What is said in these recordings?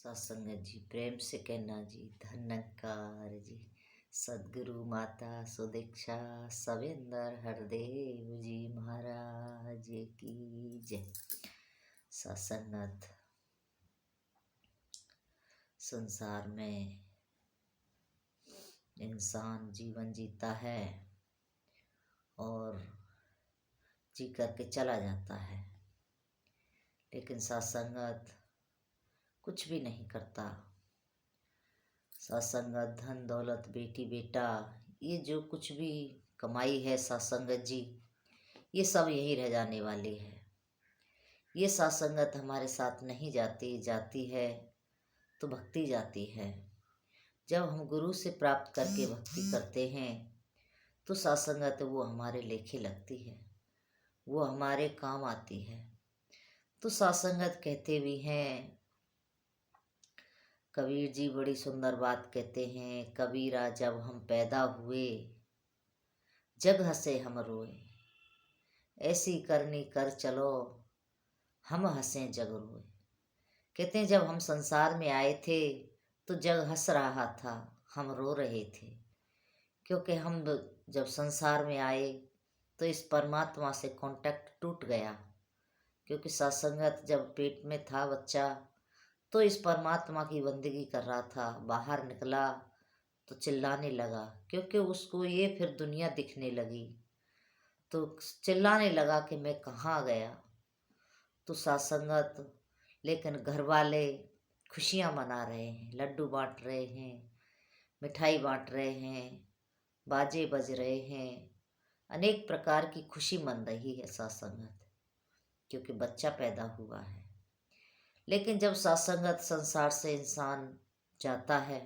सत्संग जी, प्रेम से कहना जी, धन्यकार जी। सदगुरु माता सुदीक्षा सवेंदर हरदेव जी महाराज की जय। सत्संगत संसार में इंसान जीवन जीता है और जी करके चला जाता है, लेकिन सत्संगत कुछ भी नहीं करता। सत्संगत धन दौलत बेटी बेटा ये जो कुछ भी कमाई है सत्संगत जी, ये सब यहीं रह जाने वाली है। ये सत्संगत हमारे साथ नहीं जाती, जाती है तो भक्ति जाती है। जब हम गुरु से प्राप्त करके भक्ति करते हैं तो सत्संगत वो हमारे लेखे लगती है, वो हमारे काम आती है। तो सत्संगत कहते भी हैं, कबीर जी बड़ी सुंदर बात कहते हैं, कबीरा जब हम पैदा हुए जग हंसे हम रोए, ऐसी करनी कर चलो हम हंसे जग रोए। कहते हैं जब हम संसार में आए थे तो जग हंस रहा था, हम रो रहे थे, क्योंकि हम जब संसार में आए तो इस परमात्मा से कांटेक्ट टूट गया। क्योंकि सत्संगत जब पेट में था बच्चा तो इस परमात्मा की बंदगी कर रहा था, बाहर निकला तो चिल्लाने लगा, क्योंकि उसको ये फिर दुनिया दिखने लगी तो चिल्लाने लगा कि मैं कहाँ गया। तो सत्संगत लेकिन घर वाले खुशियाँ मना रहे हैं, लड्डू बांट रहे हैं, मिठाई बांट रहे हैं, बाजे बज रहे हैं, अनेक प्रकार की खुशी मन रही है सत्संगत, क्योंकि बच्चा पैदा हुआ है। लेकिन जब सत्संगत संसार से इंसान जाता है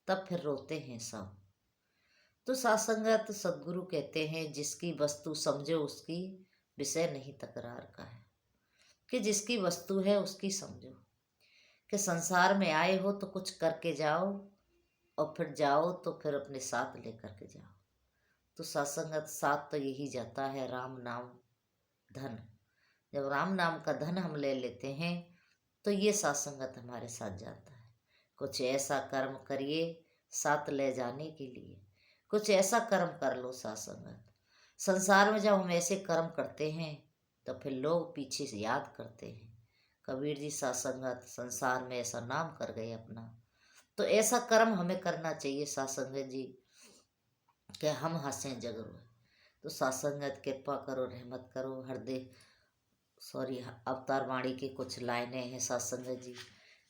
तब फिर रोते हैं सब। तो सत्संगत सदगुरु कहते हैं, जिसकी वस्तु समझो उसकी विषय नहीं तकरार का है। कि जिसकी वस्तु है उसकी समझो, कि संसार में आए हो तो कुछ करके जाओ और फिर जाओ तो फिर अपने साथ लेकर के जाओ। तो सत्संगत साथ तो यही जाता है, राम नाम धन। जब राम नाम का धन हम ले लेते हैं तो ये सत्संगत हमारे साथ जाता है। कुछ ऐसा कर्म करिए साथ ले जाने के लिए, कुछ ऐसा कर्म कर लो सत्संगत। संसार में जब हम ऐसे कर्म करते हैं तो फिर लोग पीछे से याद करते हैं, कबीर जी सत्संगत संसार में ऐसा नाम कर गए अपना। तो ऐसा कर्म हमें करना चाहिए सत्संगत जी, कि हम हंसें जग रोए। तो सत्संगत कृपा करो, रहमत करो। अवतार वाणी की कुछ लाइनें हैं सत्संगत जी,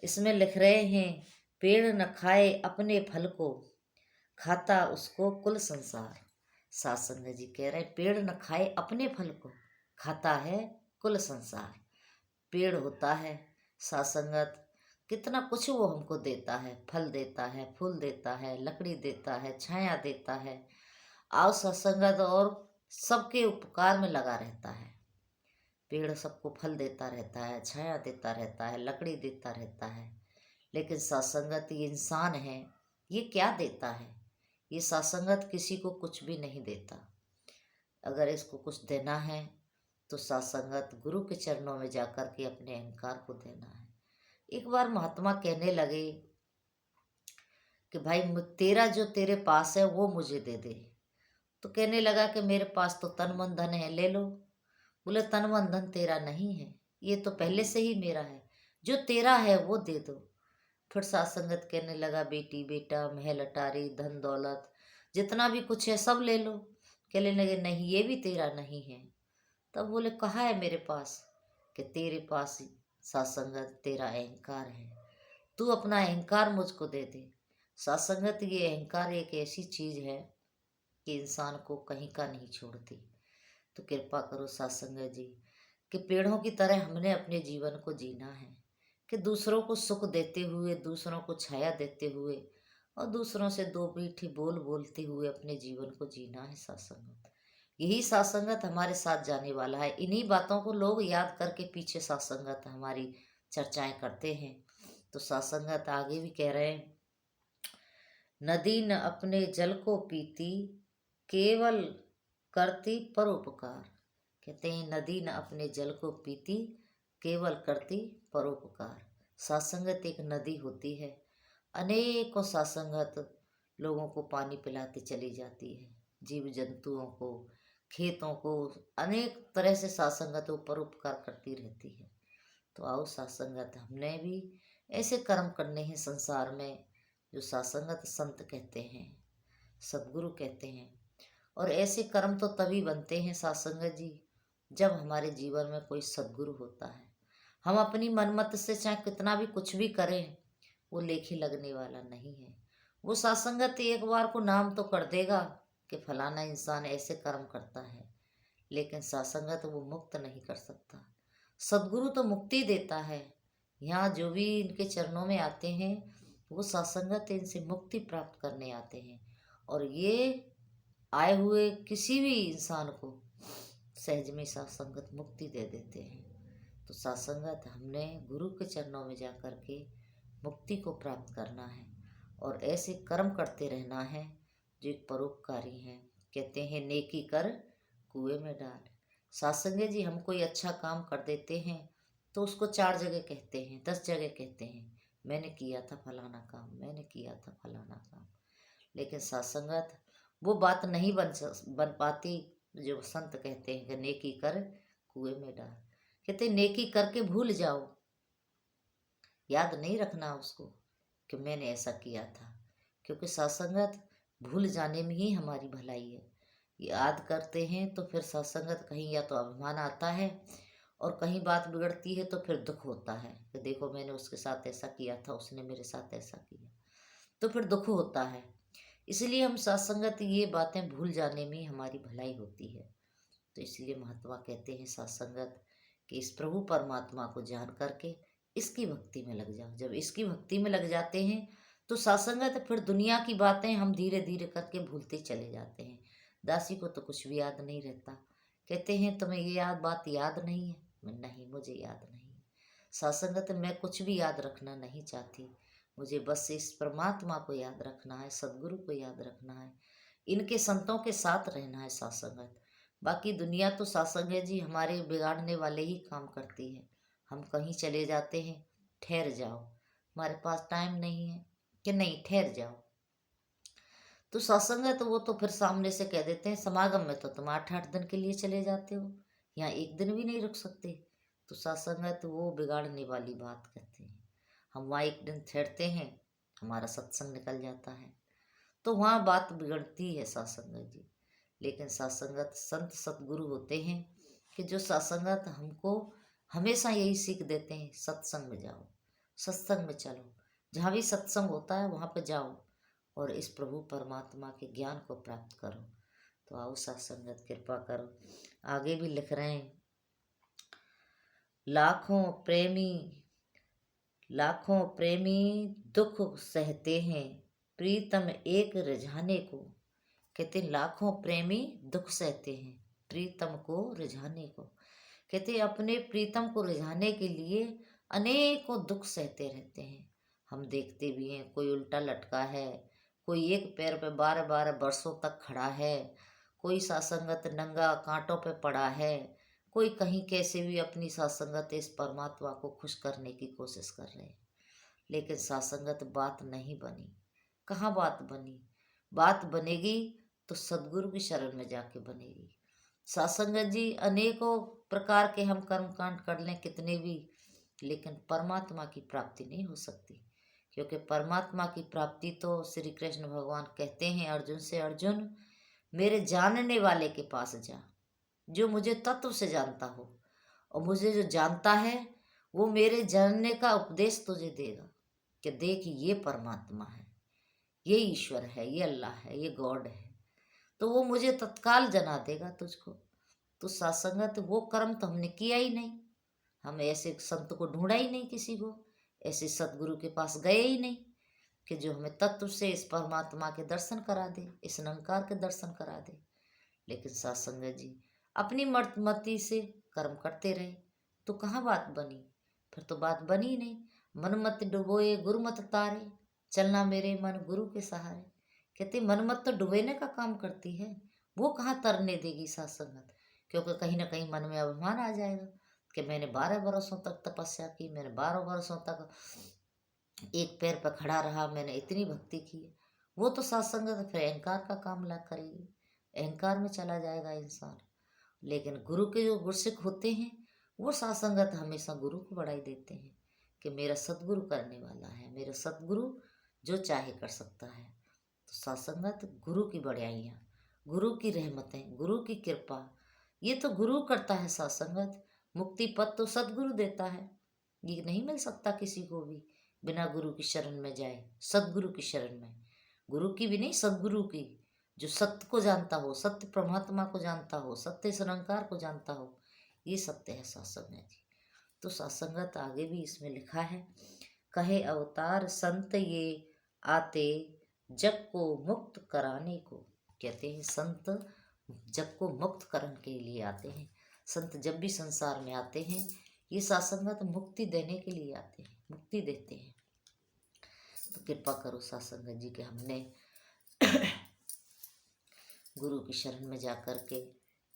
इसमें लिख रहे हैं, पेड़ न खाए अपने फल को, खाता उसको कुल संसार। सत्संगत जी कह रहे हैं, पेड़ न खाए अपने फल को, खाता है कुल संसार। पेड़ होता है सत्संगत, कितना कुछ वो हमको देता है, फल देता है, फूल देता है, लकड़ी देता है, छाया देता है। आओ सत्संगत और सबके उपकार में लगा रहता है। पेड़ सबको फल देता रहता है, छाया देता रहता है, लकड़ी देता रहता है। लेकिन सत्संगत ये इंसान है, ये क्या देता है? ये सत्संगत किसी को कुछ भी नहीं देता। अगर इसको कुछ देना है तो सत्संगत गुरु के चरणों में जाकर के अपने अहंकार को देना है। एक बार महात्मा कहने लगे कि भाई तेरा जो तेरे पास है वो मुझे दे दे। तो कहने लगा कि मेरे पास तो तन मन धन है, ले लो। बोले तन मन धन तेरा नहीं है, ये तो पहले से ही मेरा है, जो तेरा है वो दे दो। फिर सत्संगत कहने लगा, बेटी बेटा महल अटारी धन दौलत जितना भी कुछ है सब ले लो। कहने लगे नहीं ये भी तेरा नहीं है। तब बोले कहाँ है मेरे पास? कि तेरे पास सत्संगत तेरा अहंकार है, तू अपना अहंकार मुझको दे दे। सत्संगत ये अहंकार एक ऐसी चीज है कि इंसान को कहीं का नहीं छोड़ती। तो कृपा करो सत्संगत जी, कि पेड़ों की तरह हमने अपने जीवन को जीना है, कि दूसरों को सुख देते हुए, दूसरों को छाया देते हुए और दूसरों से दो मीठी बोल बोलते हुए अपने जीवन को जीना है सत्संगत। यही सत्संगत हमारे साथ जाने वाला है। इन्हीं बातों को लोग याद करके पीछे सत्संगत हमारी चर्चाएं करते हैं। तो सत्संगत आगे भी कह रहे हैं, नदी न अपने जल को पीती, केवल करती परोपकार। कहते हैं नदी न अपने जल को पीती, केवल करती परोपकार। सत्संगत एक नदी होती है, अनेकों सत्संगत लोगों को पानी पिलाती चली जाती है, जीव जंतुओं को, खेतों को, अनेक तरह से सत्संगत ऊपर उपकार करती रहती है। तो आओ सत्संगत हमने भी ऐसे कर्म करने हैं संसार में जो सत्संगत संत कहते हैं, सदगुरु कहते हैं। और ऐसे कर्म तो तभी बनते हैं सत्संगत जी जब हमारे जीवन में कोई सदगुरु होता है। हम अपनी मनमत से चाहे कितना भी कुछ भी करें, वो लेखी लगने वाला नहीं है। वो सत्संगत एक बार को नाम तो कर देगा कि फलाना इंसान ऐसे कर्म करता है, लेकिन सत्संगत वो मुक्त नहीं कर सकता। सदगुरु तो मुक्ति देता है। यहाँ जो भी इनके चरणों में आते हैं वो सत्संगत इनसे मुक्ति प्राप्त करने आते हैं, और ये आए हुए किसी भी इंसान को सहज में सत्संगत मुक्ति दे देते हैं। तो सत्संगत हमने गुरु के चरणों में जा कर के मुक्ति को प्राप्त करना है और ऐसे कर्म करते रहना है जो एक परोपकारी हैं। कहते हैं नेकी कर कुएं में डाल। सत्संग जी हम कोई अच्छा काम कर देते हैं तो उसको 4 जगह कहते हैं, 10 जगह कहते हैं, मैंने किया था फलाना काम, मैंने किया था फलाना काम। लेकिन सत्संगत वो बात नहीं बन पाती जो संत कहते हैं कि नेकी कर कुएं में डाल। कहते नेकी करके भूल जाओ, याद नहीं रखना उसको कि मैंने ऐसा किया था, क्योंकि सत्संगत भूल जाने में ही हमारी भलाई है। याद करते हैं तो फिर सत्संगत कहीं या तो अभिमान आता है और कहीं बात बिगड़ती है तो फिर दुख होता है कि देखो मैंने उसके साथ ऐसा किया था, उसने मेरे साथ ऐसा किया, तो फिर दुख होता है। इसलिए हम सत्संगत ये बातें भूल जाने में हमारी भलाई होती है। तो इसलिए महात्मा कहते हैं सत्संगत कि इस प्रभु परमात्मा को जान करके इसकी भक्ति में लग जाओ। जब इसकी भक्ति में लग जाते हैं तो सत्संगत फिर दुनिया की बातें हम धीरे धीरे करके भूलते चले जाते हैं। दासी को तो कुछ भी याद नहीं रहता। कहते हैं तुम्हें ये बात याद नहीं है? नहीं, मुझे याद नहीं है। सत्संगत मैं कुछ भी याद रखना नहीं चाहती, मुझे बस इस परमात्मा को याद रखना है, सदगुरु को याद रखना है, इनके संतों के साथ रहना है सत्संगत। बाकी दुनिया तो सत्संग जी हमारे बिगाड़ने वाले ही काम करती है। हम कहीं चले जाते हैं, ठहर जाओ, हमारे पास टाइम नहीं है कि नहीं ठहर जाओ, तो सत्संग है तो वो तो फिर सामने से कह देते हैं समागम में तो तुम 8-8 दिन के लिए चले जाते हो, यहाँ एक दिन भी नहीं रुक सकते। तो सत्संग है तो वो बिगाड़ने वाली बात कहते हैं। हम वहाँ एक दिन ठहरते हैं, हमारा सत्संग निकल जाता है, तो वहाँ बात बिगड़ती है सत्संग जी। लेकिन सत्संगत संत सतगुरु होते हैं कि जो सत्संगत हमको हमेशा यही सीख देते हैं, सत्संग में जाओ, सत्संग में चलो, जहाँ भी सत्संग होता है वहाँ पे जाओ और इस प्रभु परमात्मा के ज्ञान को प्राप्त करो। तो आओ सत्संगत कृपा करो। आगे भी लिख रहे हैं, लाखों प्रेमी दुख सहते हैं, प्रीतम एक रिझाने को। कहते लाखों प्रेमी दुख सहते हैं प्रीतम को रिझाने को। कहते अपने प्रीतम को रिझाने के लिए अनेकों दुख सहते रहते हैं। हम देखते भी हैं, कोई उल्टा लटका है, कोई एक पैर पे 12-12 वर्षों तक खड़ा है, कोई सत्संगत नंगा कांटों पे पड़ा है, कोई कहीं कैसे भी अपनी सत्संगत इस परमात्मा को खुश करने की कोशिश कर रहे हैं। लेकिन सत्संगत बात नहीं बनी। कहाँ बात बनी? बात बनेगी तो सदगुरु की शरण में जाके बनेगी। सत्संगत जी अनेकों प्रकार के हम कर्म कांड कर लें कितने भी, लेकिन परमात्मा की प्राप्ति नहीं हो सकती। क्योंकि परमात्मा की प्राप्ति तो श्री कृष्ण भगवान कहते हैं अर्जुन से, अर्जुन मेरे जानने वाले के पास जा, जो मुझे तत्व से जानता हो, और मुझे जो जानता है वो मेरे जानने का उपदेश तुझे देगा कि देख ये परमात्मा है, ये ईश्वर है, ये अल्लाह है, ये गॉड है, तो वो मुझे तत्काल जना देगा तुझको। तो सत्संगत वो कर्म तो हमने किया ही नहीं, हम ऐसे संत को ढूंढा ही नहीं, किसी को ऐसे सतगुरु के पास गए ही नहीं कि जो हमें तत्व से इस परमात्मा के दर्शन करा दे, इस निरंकार के दर्शन करा दे। लेकिन सत्संगत जी अपनी मति से कर्म करते रहे तो कहाँ बात बनी? फिर तो बात बनी ही नहीं। मन मत डुबोए गुरु मत तारे, चलना मेरे मन गुरु के सहारे। कहते मन मत तो डुबेने का काम करती है, वो कहाँ तरने देगी सत्संगत, क्योंकि कहीं ना कहीं मन में अभिमान आ जाएगा। कि मैंने 12 वर्षों तक तपस्या की, मैंने 12 वर्षों तक एक पैर पर खड़ा रहा, मैंने इतनी भक्ति की। वो तो सत्संगत फिर अहंकार का काम ला करेगी, अहंकार में चला जाएगा इंसान। लेकिन गुरु के जो गुरसिक होते हैं वो सत्संगत हमेशा गुरु को बढ़ाई देते हैं कि मेरा सतगुरु करने वाला है, मेरा सतगुरु जो चाहे कर सकता है। तो सत्संगत गुरु की बढ़ाइयाँ, गुरु की रहमतें, गुरु की कृपा, ये तो गुरु करता है सत्संगत। मुक्ति पद तो सतगुरु देता है, ये नहीं मिल सकता किसी को भी बिना गुरु की शरण में जाए, सतगुरु की शरण में। गुरु की भी नहीं, सतगुरु की, जो सत्य को जानता हो, सत्य परमात्मा को जानता हो, सत्य निरंकार को जानता हो, ये सत्य है सत्संग जी। तो सत्संगत आगे भी इसमें लिखा है, कहे अवतार संत ये आते जग को मुक्त कराने को। कहते हैं संत जग को मुक्त करने के लिए आते हैं। संत जब भी संसार में आते हैं ये सत्संगत मुक्ति देने के लिए आते हैं, मुक्ति देते हैं। तो कृपा करो सत्संगत जी के हमने गुरु की शरण में जाकर के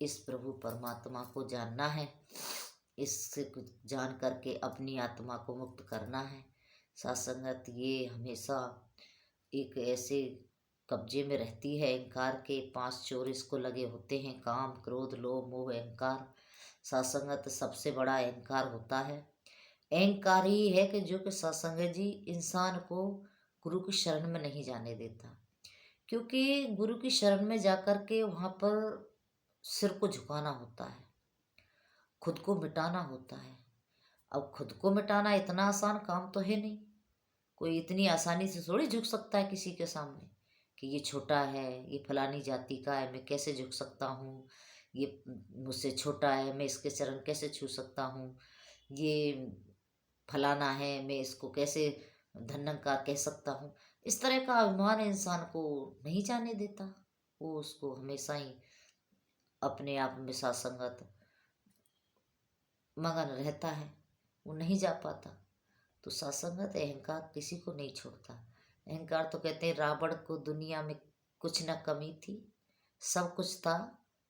इस प्रभु परमात्मा को जानना है, इससे कुछ जान करके अपनी आत्मा को मुक्त करना है। सत्संगत ये हमेशा एक ऐसे कब्जे में रहती है, अहंकार के 5 चोर इसको लगे होते हैं, काम क्रोध लोभ मोह अहंकार। सत्संगत सबसे बड़ा अहंकार होता है। अहंकार ही है कि जो कि सत्संगत जी इंसान को गुरु की शरण में नहीं जाने देता, क्योंकि गुरु की शरण में जाकर के वहाँ पर सिर को झुकाना होता है, खुद को मिटाना होता है। अब खुद को मिटाना इतना आसान काम तो है नहीं, कोई इतनी आसानी से थोड़ी झुक सकता है किसी के सामने कि ये छोटा है, ये फलानी जाति का है, मैं कैसे झुक सकता हूँ, ये मुझसे छोटा है, मैं इसके चरण कैसे छू सकता हूँ, ये फलाना है, मैं इसको कैसे धन्यंकार कह सकता हूँ। इस तरह का अभिमान इंसान को नहीं जाने देता, वो उसको हमेशा ही अपने आप में सत्संगत मगन रहता है, वो नहीं जा पाता। तो सत्संगत अहंकार किसी को नहीं छोड़ता। अहंकार तो कहते हैं रावण को दुनिया में कुछ न कमी थी, सब कुछ था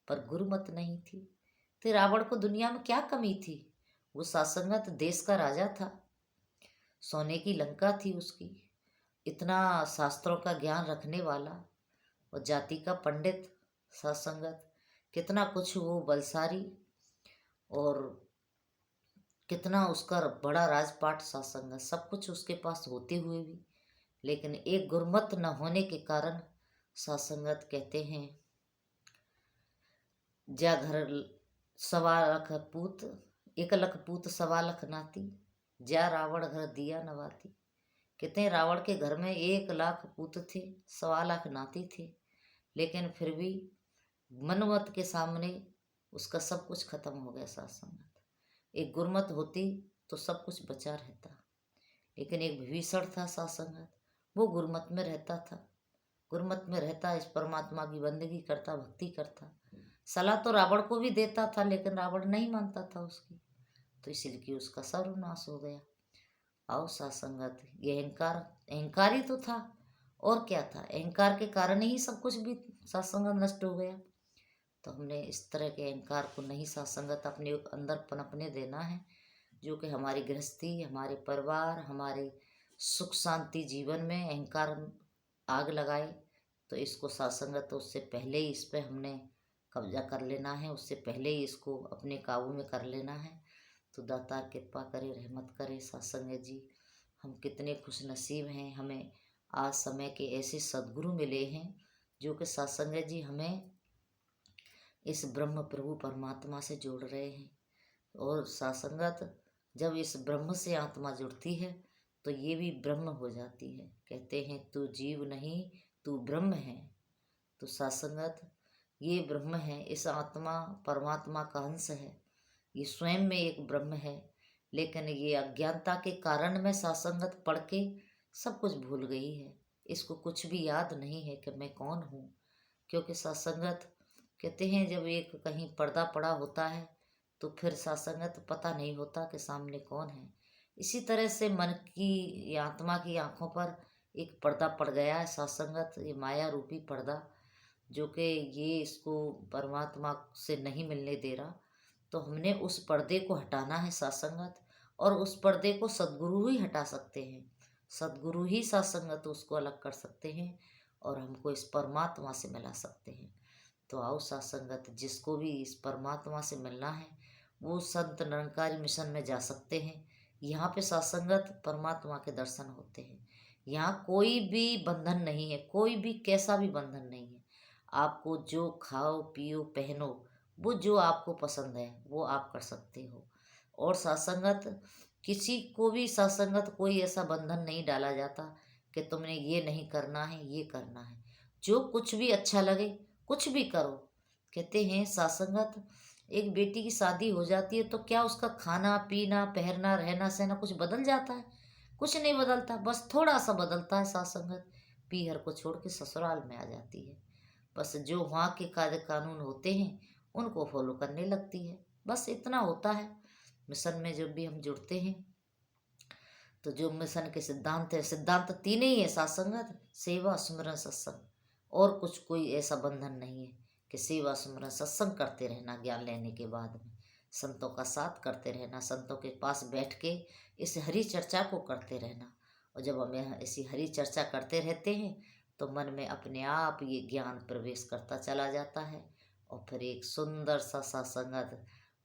पर गुरुमत नहीं थी। तो रावण को दुनिया में क्या कमी थी, वो सत्संगत देश का राजा था, सोने की लंका थी उसकी, इतना शास्त्रों का ज्ञान रखने वाला और जाति का पंडित सत्संगत, कितना कुछ वो बलशाली और कितना उसका बड़ा राजपाट सत्संगत, सब कुछ उसके पास होते हुए भी, लेकिन एक गुरमत न होने के कारण सत्संगत कहते हैं जा घर 1.25 लाख पूत, 1 लाख पूत 1.25 लाख नाती, जा रावण घर दिया नवाती। कहते हैं रावण के घर में 1 लाख पूत थे, 1.25 लाख नाती थे, लेकिन फिर भी मनमत के सामने उसका सब कुछ खत्म हो गया सत्संगत। एक गुरमत होती तो सब कुछ बचा रहता, लेकिन एक विभीषण था सत्संगत, वो गुरमत में रहता था, गुरमत में रहता, इस परमात्मा की बंदगी करता, भक्ति करता। सलाह तो रावण को भी देता था, लेकिन रावण नहीं मानता था उसकी, तो इसलिए कि उसका सर्वनाश हो गया। आओ सत्संगत, ये अहंकार, अहंकार ही तो था, और क्या था, अहंकार के कारण ही सब कुछ भी सत्संगत नष्ट हो गया। तो हमने इस तरह के अहंकार को नहीं सत्संगत अपने अंदर पनपने देना है, जो कि हमारी गृहस्थी, हमारे परिवार, हमारे सुख शांति जीवन में अहंकार आग लगाए। तो इसको सत्संगत, तो उससे पहले ही इस पर हमने कब्जा कर लेना है, उससे पहले ही इसको अपने काबू में कर लेना है। तो दाता कृपा करे, रहमत करे सत्संग जी। हम कितने खुश नसीब हैं, हमें आज समय के ऐसे सद्गुरु मिले हैं जो कि सत्संग जी हमें इस ब्रह्म प्रभु परमात्मा से जोड़ रहे हैं। और सत्संगत जब इस ब्रह्म से आत्मा जुड़ती है तो ये भी ब्रह्म हो जाती है। कहते हैं तू जीव नहीं तू ब्रह्म है। तो सत्संगत ये ब्रह्म है, इस आत्मा परमात्मा का अंश है, ये स्वयं में एक ब्रह्म है। लेकिन ये अज्ञानता के कारण मैं सत्संगत पढ़ के सब कुछ भूल गई है, इसको कुछ भी याद नहीं है कि मैं कौन हूँ। क्योंकि सत्संगत कहते हैं जब एक कहीं पर्दा पड़ा होता है तो फिर सत्संगत पता नहीं होता कि सामने कौन है। इसी तरह से मन की या आत्मा की आँखों पर एक पर्दा पड़ गया है सत्संगत, ये माया रूपी पर्दा, जो कि ये इसको परमात्मा से नहीं मिलने दे रहा। तो हमने उस पर्दे को हटाना है सत्संगत, और उस पर्दे को सद्गुरु ही हटा सकते हैं। सद्गुरु ही सत्संगत उसको अलग कर सकते हैं और हमको इस परमात्मा से मिला सकते हैं। तो आओ सत्संगत, जिसको भी इस परमात्मा से मिलना है वो संत निरंकारी मिशन में जा सकते हैं। यहाँ पे सत्संगत परमात्मा के दर्शन होते हैं। यहाँ कोई भी बंधन नहीं है, कोई भी कैसा भी बंधन नहीं है। आपको जो खाओ पियो पहनो, वो जो आपको पसंद है वो आप कर सकते हो। और सत्संगत, किसी को भी सत्संगत कोई ऐसा बंधन नहीं डाला जाता कि तुमने ये नहीं करना है, ये करना है। जो कुछ भी अच्छा लगे कुछ भी करो। कहते हैं सत्संगत, एक बेटी की शादी हो जाती है तो क्या उसका खाना पीना पहनना रहना सहना कुछ बदल जाता है? कुछ नहीं बदलता, बस थोड़ा सा बदलता है। सत्संगत पीहर को छोड़ के ससुराल में आ जाती है। बस जो वहाँ के कायदे कानून होते हैं उनको फॉलो करने लगती है, बस इतना होता है। मिशन में जब भी हम जुड़ते हैं तो जो मिशन के सिद्धांत है, सिद्धांत तीन ही है सत्संगत, सेवा सुमरन सत्संग। और कुछ कोई ऐसा बंधन नहीं है कि सेवा सुमरन सत्संग करते रहना, ज्ञान लेने के बाद में संतों का साथ करते रहना, संतों के पास बैठ के इस हरी चर्चा को करते रहना। और जब हम ऐसी हरी चर्चा करते रहते हैं तो मन में अपने आप ये ज्ञान प्रवेश करता चला जाता है और फिर एक सुंदर सा सत्संगत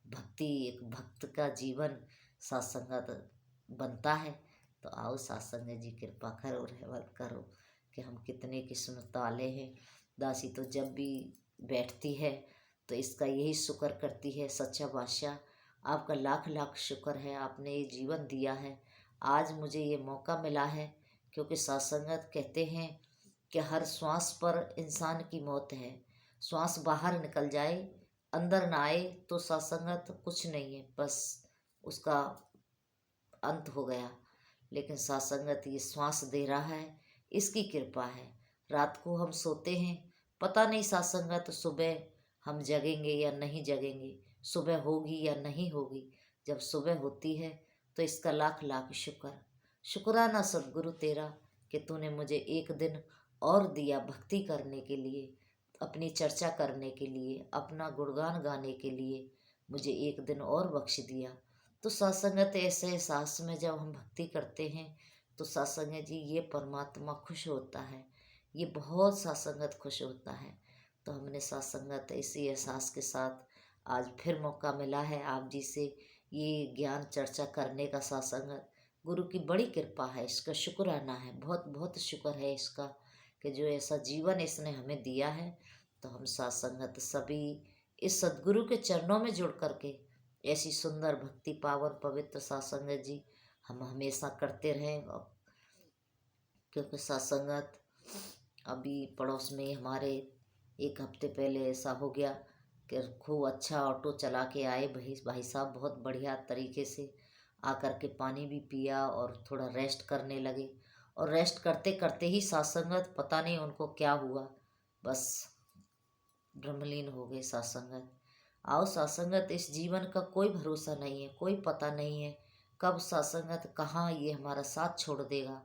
भक्ति, एक भक्त का जीवन सत्संगत बनता है। तो आओ सत्संग जी कृपा करो, रहमत करो कि हम कितने किस्मत वाले हैं। दासी तो जब भी बैठती है तो इसका यही शुक्र करती है, सच्चा बादशाह आपका लाख लाख शुक्र है, आपने ये जीवन दिया है, आज मुझे ये मौका मिला है। क्योंकि सत्संगत कहते हैं कि हर श्वास पर इंसान की मौत है। श्वास बाहर निकल जाए, अंदर ना आए तो सत्संगत कुछ नहीं है, बस उसका अंत हो गया। लेकिन सत्संगत ये श्वास दे रहा है, इसकी कृपा है। रात को हम सोते हैं, पता नहीं सत्संगत सुबह हम जगेंगे या नहीं जगेंगे, सुबह होगी या नहीं होगी। जब सुबह होती है तो इसका लाख लाख शुक्र, शुक्राना सद्गुरु तेरा कि तूने मुझे एक दिन और दिया भक्ति करने के लिए, अपनी चर्चा करने के लिए, अपना गुणगान गाने के लिए मुझे एक दिन और बख्श दिया। तो सत्संगत ऐसे एहसास में जब हम भक्ति करते हैं तो सत्संग जी ये परमात्मा खुश होता है, ये बहुत सत्संगत खुश होता है। तो हमने सत्संगत इसी एहसास के साथ आज फिर मौका मिला है आप जी से ये ज्ञान चर्चा करने का। सत्संगत गुरु की बड़ी कृपा है, इसका शुक्राना है, बहुत बहुत शुक्र है इसका कि जो ऐसा जीवन इसने हमें दिया है। तो हम सत्संगत सभी इस सद्गुरु के चरणों में जुड़ करके ऐसी सुंदर भक्ति पावन पवित्र सत्संगत जी हम हमेशा करते रहें। क्योंकि सत्संगत अभी पड़ोस में हमारे एक हफ्ते पहले ऐसा हो गया कि खूब अच्छा ऑटो चला के आए भाई साहब, बहुत बढ़िया तरीके से आकर के पानी भी पिया और थोड़ा रेस्ट करने लगे। और रेस्ट करते करते ही सत्संगत पता नहीं उनको क्या हुआ, बस ब्रह्मलीन हो गए सत्संगत। आओ सत्संगत, इस जीवन का कोई भरोसा नहीं है, कोई पता नहीं है कब सत्संगत कहाँ ये हमारा साथ छोड़ देगा।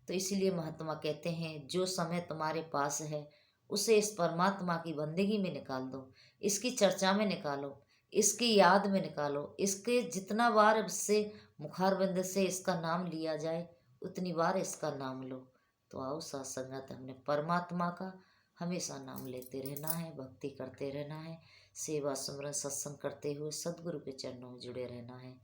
तो इसीलिए महात्मा कहते हैं जो समय तुम्हारे पास है उसे इस परमात्मा की बंदगी में निकाल दो, इसकी चर्चा में निकालो, इसकी याद में निकालो, इसके जितना बार इससे मुखारबिंद से इसका नाम लिया जाए उतनी बार इसका नाम लो। तो आओ सत्संगत, हमने परमात्मा का हमेशा नाम लेते रहना है, भक्ति करते रहना है, सेवा सुमरन सत्संग करते हुए सदगुरु के चरणों में जुड़े रहना है।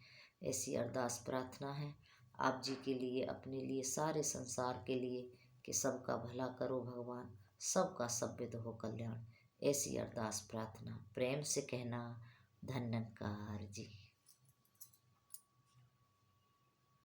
ऐसी अरदास प्रार्थना है आप जी के लिए, अपने लिए, सारे संसार के लिए कि सबका भला करो भगवान, सबका सभ्यद हो कल्याण। ऐसी अरदास प्रार्थना प्रेम से कहना। धन्यकार जी।